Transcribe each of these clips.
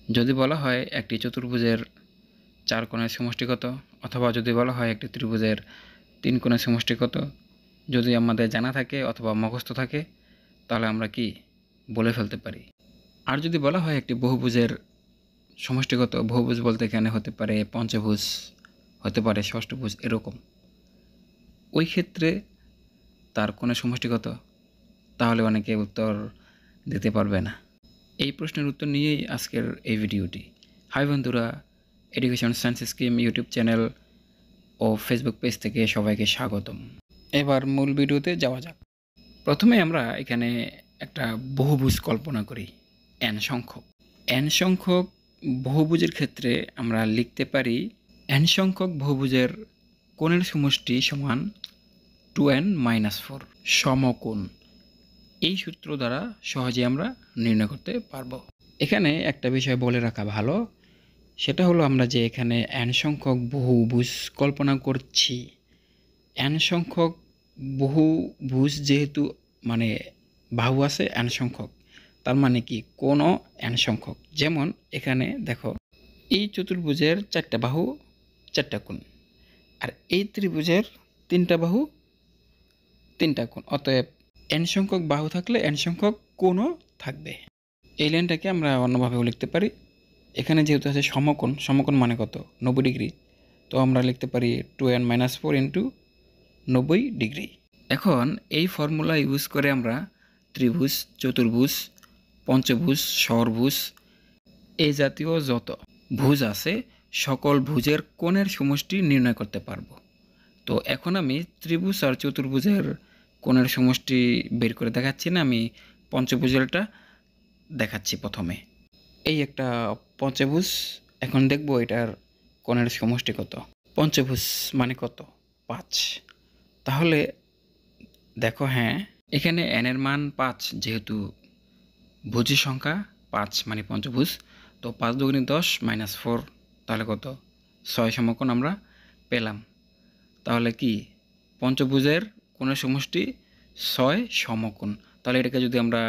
যদি বলা হয় একটি চতুর্ভুজের 4 কোণের সমষ্টি কত, অথবা যদি বলা হয় একটি ত্রিভুজের 3 কোণের সমষ্টি কত, যদি আমাদের জানা থাকে অথবা মুখস্থ থাকে তাহলে আমরা কি বলে ফেলতে পারি। আর যদি বলা হয় একটি বহুভুজের সমষ্টি কত, বহুভুজ বলতে এখানে হতে পারে পঞ্চভুজ, হতে পারে ষষ্ঠভুজ, এরকম। ওই ক্ষেত্রে তার কোণের সমষ্টি কত, তাহলে অনেকে উত্তর দিতে পারবে না। এই প্রশ্নের উত্তর নিয়েই আজকের এই ভিডিওটি। হাই বন্ধুরা, education science scheme YouTube channel ও ফেসবুক পেজ থেকে সবাইকে স্বাগতম। এবার মূল ভিডিওতে যাওয়া যাক। প্রথমে আমরা এখানে একটা বহুভুজ কল্পনা করি, n সংখ্যক। n সংখ্যক বহুভুজের ক্ষেত্রে আমরা লিখতে পারি n সংখ্যক বহুভুজের কোণের সমষ্টি সমান 2n-4 সমকোণ। এই সূত্র দ্বারা সহজে আমরা নির্ণয় করতে পারবো। এখানে একটা বিষয় বলে রাখা ভালো, সেটা হলো আমরা যে এখানে n সংখ্যক বহুভুজ কল্পনা করছি, n সংখ্যক বহুভুজ যেহেতু মানে বাহু আছে n সংখ্যক, তার মানে কি কোণও n সংখ্যক। যেমন এখানে দেখো, এই চতুর্ভুজের 4টা বাহু 4টা কোণ, আর এই ত্রিভুজের 3টা বাহু 3টা কোণ। অতএব n সংখ্যক বাহু থাকলে n সংখ্যক কোণও থাকবে। এই লাইনটাকে আমরা অন্যভাবেও লিখতে পারি। এখানে যেহেতু আছে সমকোণ, সমকোণ মানে কত, 90 ডিগ্রি, তো আমরা লিখতে পারি 2n-4 ইন্টু 90 ডিগ্রি। এখন এই ফর্মুলা ইউজ করে আমরা ত্রিভুজ, চতুর্ভুজ, পঞ্চভুজ, ষড়ভুজ, এই জাতীয় যত ভুজ আছে সকল ভুজের কোণের সমষ্টি নির্ণয় করতে পারবো। তো এখন আমি ত্রিভুজ আর চতুর্ভুজের কোণের সমষ্টি বের করে দেখাচ্ছি না, আমি পঞ্চভুজেরটা দেখাচ্ছি। প্রথমে এই একটা পঞ্চভুজ, এখন দেখব এটার কোণের সমষ্টি কত। পঞ্চভুজ মানে কত, 5। তাহলে দেখো, হ্যাঁ এখানে n এর মান 5, যেহেতু ভুজের সংখ্যা 5 মানে পঞ্চভুজ, তো 5 দুগুণে 10 -4, তাহলে কত, 6 সমকোণ আমরা পেলাম। তাহলে কি পঞ্চভুজের কোণের সমষ্টি 6 সমকোণ। তাহলে এটাকে যদি আমরা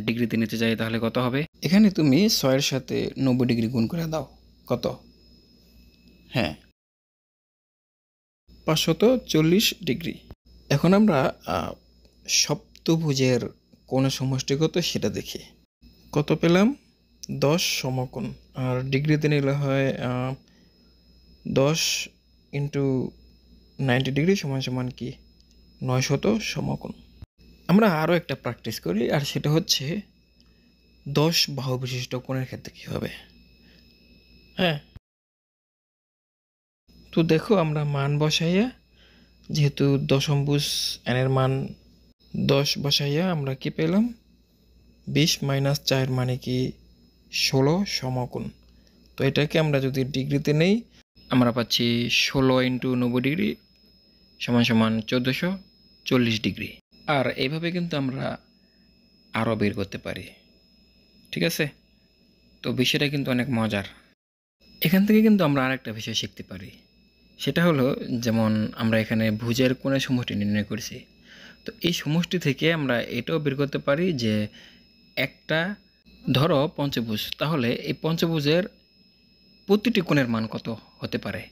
ডিগ্রিতে নিতে যাই তাহলে কত হবে, এখানে তুমি 6 এর সাথে 90 ডিগ্রি গুণ করে দাও, কত, হ্যাঁ 540 ডিগ্রি। এখন আমরা সপ্তভুজের কোণের সমষ্টি কত সেটা দেখি। কত পেলাম, 10 সমকোণ, আর ডিগ্রিতে নিলে হয় 10 ইন্টু 90 ডিগ্রি সমান সমান কি 900 সমকোণ। আমরা আরও একটা প্র্যাকটিস করি, আর সেটা হচ্ছে 10 বাহু বিশিষ্ট কোণের ক্ষেত্রে কী হবে। হ্যাঁ, তো দেখো আমরা মান বসাইয়া, যেহেতু দশমভুজ n এর মান 10 বসাইয়া আমরা কি পেলাম, 20 - 4 মানে কি 16 সমকোণ। তো এটাকে আমরা যদি ডিগ্রিতে নেই, আমরা পাচ্ছি 16 ইন্টু 90 ডিগ্রি সমান সমান 1440 ডিগ্রি। আর এইভাবে কিন্তু আমরা আরও বের করতে পারি, ঠিক আছে। তো বিষয়টা কিন্তু অনেক মজার। এখান থেকে কিন্তু আমরা আরেকটা বিষয় শিখতে পারি, সেটা হলো যেমন আমরা এখানে ভুজের কোণের সমষ্টি নির্ণয় করেছি, তো এই সমষ্টি থেকে আমরা এটাও বের করতে পারি যে একটা ধরো পঞ্চভুজ, তাহলে এই পঞ্চভুজের প্রতিটি কোণের মান কত হতে পারে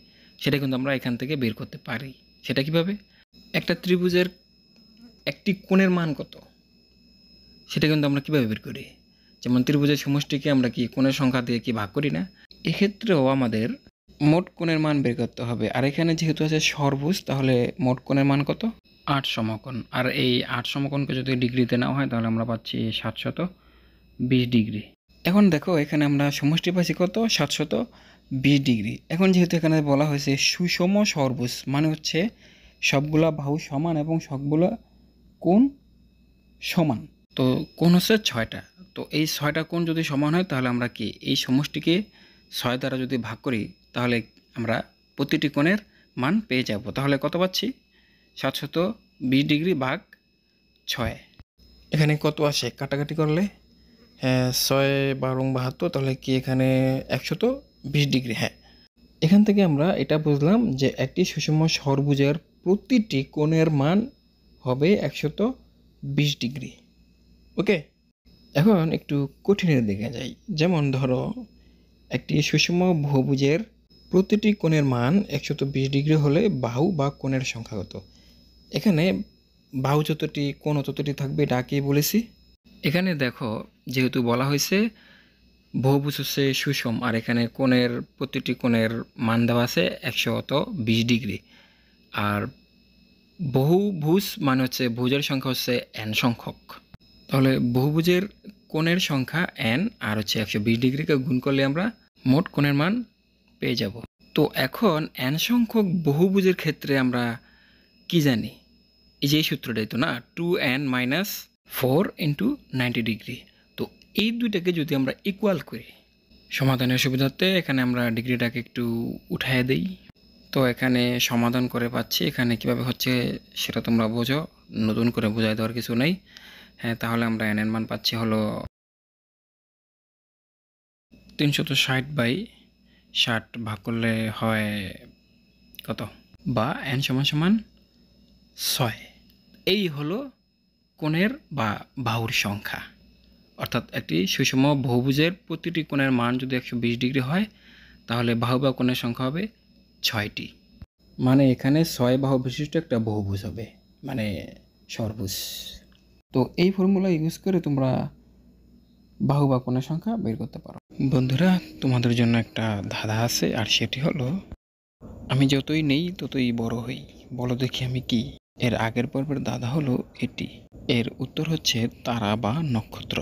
সেটা কিন্তু আমরা এখান থেকে বের করতে পারি। সেটা কিভাবে, একটা ত্রিভুজের একটি কোণের মান কত সেটা কিন্তু আমরা কিভাবে বের করি, যেমন ত্রিভুজের সমষ্টিকে আমরা কি কোণের সংখ্যা দিয়ে কি ভাগ করি না, এক্ষেত্রেও আমাদের মোট কোণের মান বের করতে হবে। আর এখানে যেহেতু আছে ষড়ভুজ, তাহলে মোট কোণের মান কত, 8 সমকোণ। আর এই 8 সমকোণকে যদি ডিগ্রিতে নেওয়া হয় তাহলে আমরা পাচ্ছি 720 ডিগ্রি। এখন দেখো এখানে আমরা সমষ্টি পাচ্ছি কত, 720 ডিগ্রি। এখন যেহেতু এখানে বলা হয়েছে সুষম ষড়ভুজ, মানে হচ্ছে সবগুলা বাহু সমান এবং সবগুলা কোণ সমান। তো কোণ হচ্ছে 6টা, তো এই 6টা কোণ যদি সমান হয় তাহলে আমরা কি এই সমষ্টিকে 6 দ্বারা যদি ভাগ করি তাহলে আমরা প্রতিটি কোণের মান পেয়ে যাব। তাহলে কত পাচ্ছি, 720 ডিগ্রি ভাগ 6। এখানে কত আসে কাটাকাটি করলে, হ্যাঁ 6-12-72, তাহলে কি এখানে 120 ডিগ্রি। হ্যাঁ, এখান থেকে আমরা এটা বুঝলাম যে একটি সুষম ষড়ভুজের প্রতিটি কোণের মান হবে 120 ডিগ্রি। ওকে, এখন একটু কঠিনের দিকে যাই। যেমন ধরো একটি সুষম বহুভুজের প্রতিটি কোণের মান 120 ডিগ্রি হলে বাহু বা কোণের সংখ্যা কত? এখানে বাহু যতটি কোণ ততটি থাকবে, এটা আগেই বলেছি। এখানে দেখো, যেহেতু বলা হয়েছে বহুভুজ হচ্ছে সুষম, আর এখানে কোণের প্রতিটি কোণের মান দেওয়া আছে 120 ডিগ্রি। আর বহুভুজ মানে হচ্ছে ভুজের সংখ্যা হচ্ছে n সংখ্যক। তাহলে বহুভুজের কোণের সংখ্যা n আর হচ্ছে 120 ডিগ্রিকে গুণ করলে আমরা মোট কোণের মান পেয়ে যাব। তো এখন n সংখ্যক বহুভুজের ক্ষেত্রে আমরা কি জানি? এই যে এই সূত্রটাই তো না, 2n - 4 × 90 ডিগ্রি। তো এই দুইটাকে যদি আমরা ইকুয়াল করি, সমাধানের সুবিধার্থে এখানে আমরা ডিগ্রিটাকে একটু উঠায় দেই। তো এখানে সমাধান করে পাচ্ছি, এখানে কিভাবে হচ্ছে সেটা তোমরা বোঝো, নতুন করে বোঝাই দেওয়ার কিছু নেই। হ্যাঁ, তাহলে আমরা n এর মান পাচ্ছি হলো 360/60 ভাগ করলে হয় কত? বা n = 6। এই হলো কোণের বা বাহুর সংখ্যা। অর্থাৎ একটি সুষম বহুভুজের প্রতিটি কোণের মান যদি 120 ডিগ্রি হয়, তাহলে বাহু বা কোণের সংখ্যা হবে 6টি। মানে এখানে 6 বাহু বিশিষ্ট একটা বহুভুজ হবে, মানে ষড়ভুজ। তো এই ফর্মুলা ইউজ করে তোমরা বাহু বা কোণের সংখ্যা বের করতে পারো। বন্ধুরা, তোমাদের জন্য একটা ধাঁধা আছে, আর সেটি হলো আমি যতই নেই ততই বড় হই, বলো দেখি আমি কি? এর আগের পর্বের ধাঁধা হলো এটি। এর উত্তর হচ্ছে তারা বা নক্ষত্র।